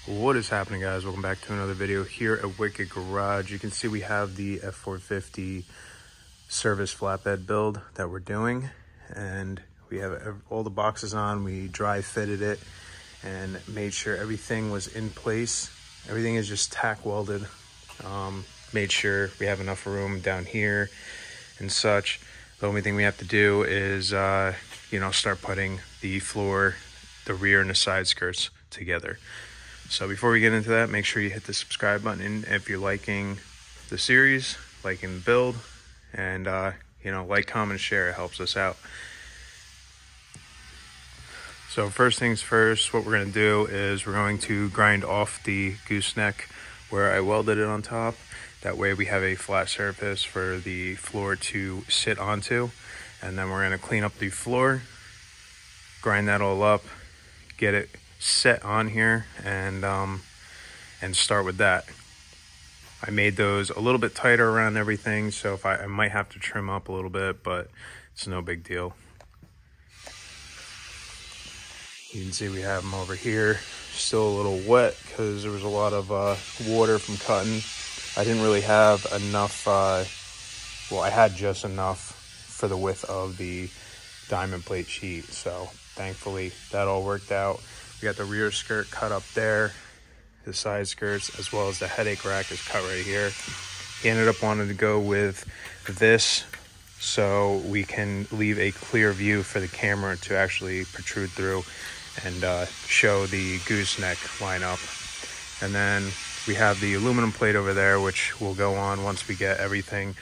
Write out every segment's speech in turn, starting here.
What is happening, guys? Welcome back to another video here at Wicked Garage. You can see we have the F450 service flatbed build that we're doing, and we have all the boxes on. We dry fitted it and made sure everything was in place. Everything is just tack welded. Made sure we have enough room down here and such. The only thing we have to do is start putting the floor, the rear and the side skirts together. So before we get into that, make sure you hit the subscribe button if you're liking the series, liking the build, and like, comment, share. It helps us out. So first things first, what we're going to do is we're going to grind off the gooseneck where I welded it on top. That way we have a flat surface for the floor to sit onto. And then we're going to clean up the floor, grind that all up, get it set on here, and start with that. I made those a little bit tighter around everything, so if I might have to trim up a little bit, but it's no big deal. You can see we have them over here, still a little wet because there was a lot of water from cutting. I didn't really have enough, well, I had just enough for the width of the diamond plate sheet, so thankfully that all worked out. We got the rear skirt cut up there, the side skirts, as well as the headache rack is cut right here. He ended up wanting to go with this so we can leave a clear view for the camera to actually protrude through and show the gooseneck line up. And then we have the aluminum plate over there, which will go on once we get everything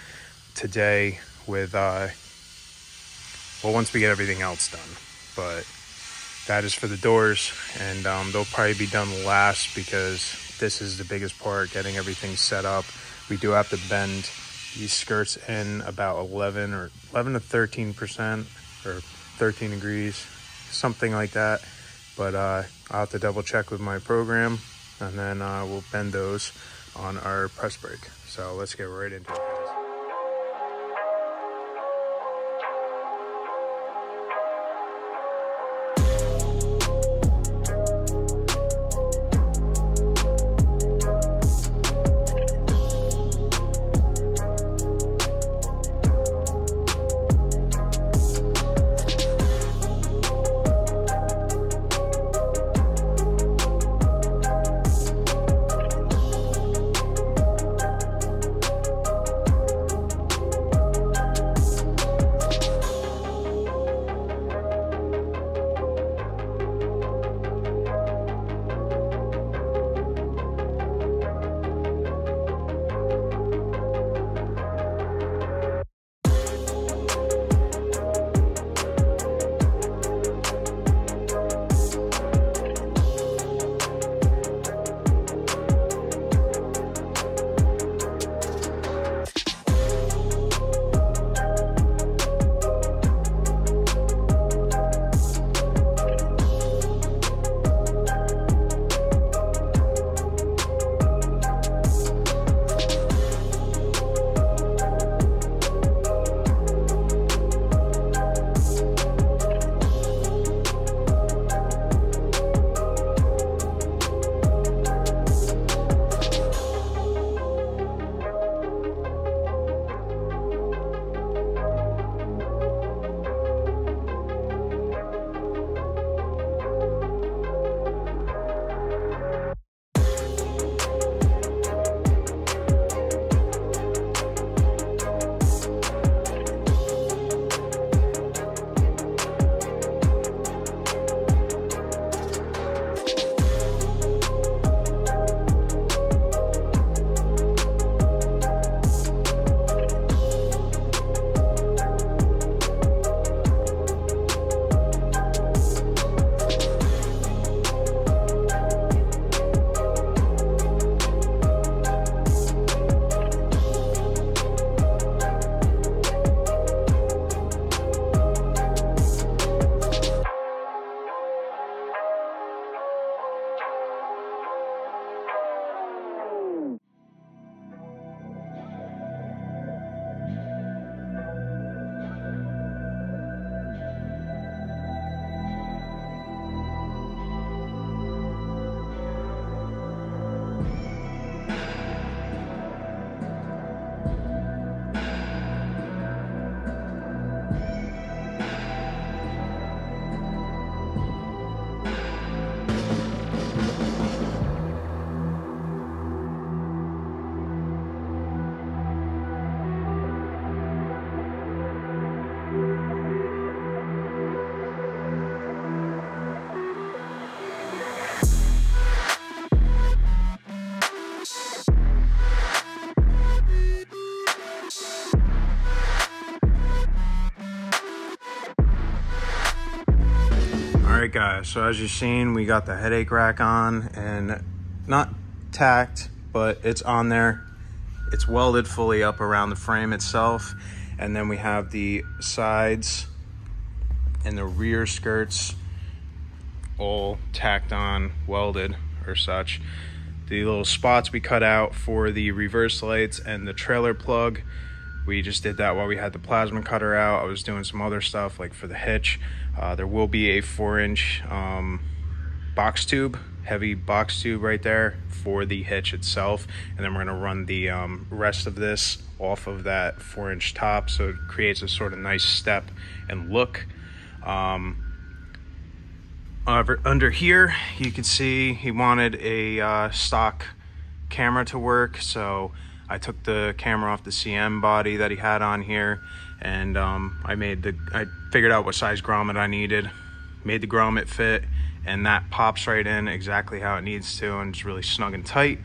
today with, once we get everything else done. But that is for the doors, and they'll probably be done last because this is the biggest part, getting everything set up. We do have to bend these skirts in about 11 to 13% or 13 degrees, something like that. But I'll have to double check with my program, and then we'll bend those on our press brake. So let's get right into it. guys, so as you've seen, we got the headache rack on, and not tacked, but it's on there. It's welded fully up around the frame itself, and then we have the sides and the rear skirts all tacked on, welded or such. The little spots we cut out for the reverse lights and the trailer plug, we just did that while we had the plasma cutter out. I was doing some other stuff like for the hitch. There will be a 4-inch box tube, heavy box tube right there for the hitch itself, and then we're going to run the rest of this off of that 4-inch top, so it creates a sort of nice step and look. Under here you can see he wanted a stock camera to work, so I took the camera off the CM body that he had on here, and I figured out what size grommet I needed, made the grommet fit, and that pops right in exactly how it needs to, and it's really snug and tight.